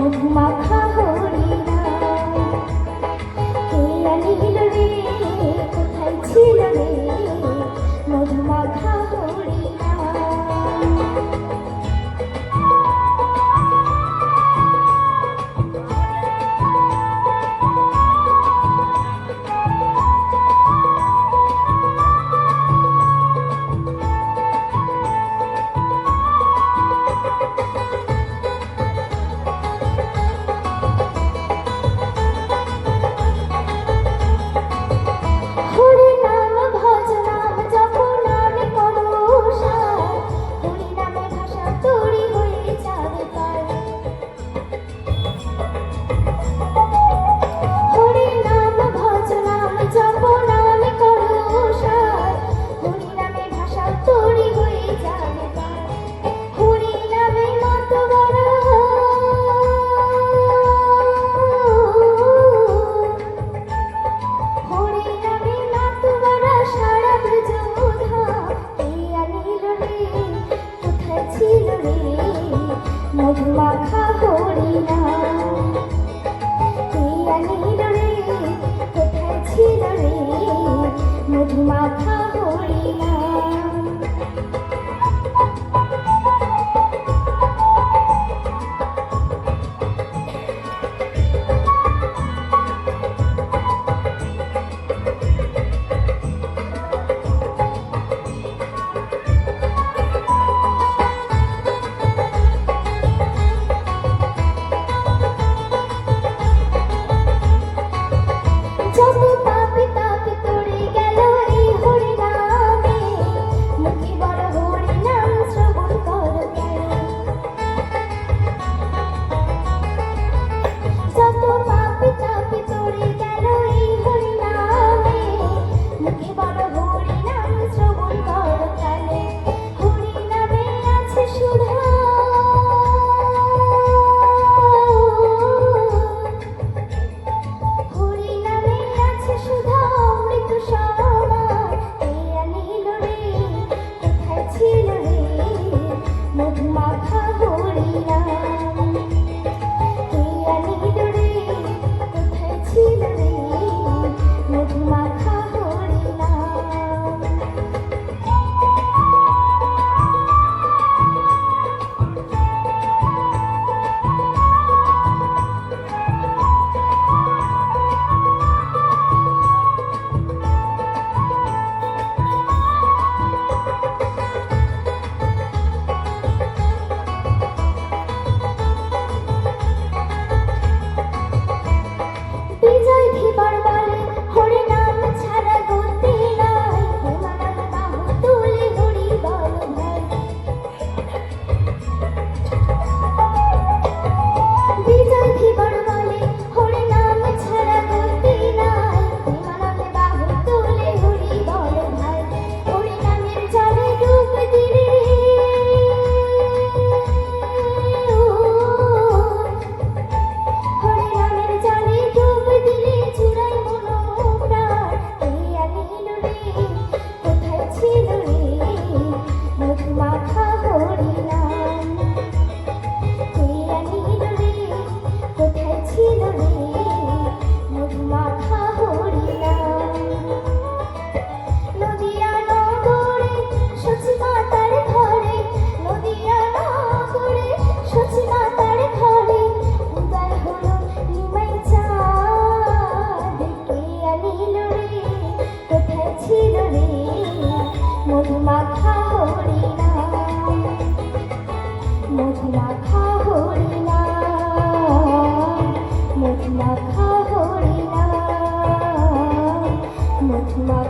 মধুমাখা হরিণা কে আনিল রে কোথায় ছিল রে মধুমাখা হরিণা মধুমাখা হরিণা কে আনিল রে কোথায় ছিল রে মধুমাখা হরিণা মধুমাখা হরিণা কে আনিল রে কোথায় ছিল রে মধুমাখা হরিণা মধুমাখা হরিণা কে আনিল রে কোথায় ছিল রে মধুমাখা হরিণা নদিয়া নগরে সচিমাতার ঘরে নদিয়া নগরে সচিমাতার ঘরে উদয় হলো নিমাই চাঁদ কে আনিল রে কোথায় ছিল রে মধুমাখা হরিণা মধুমাখা হরিণা মধুমাখা হরিণা মধুমাখা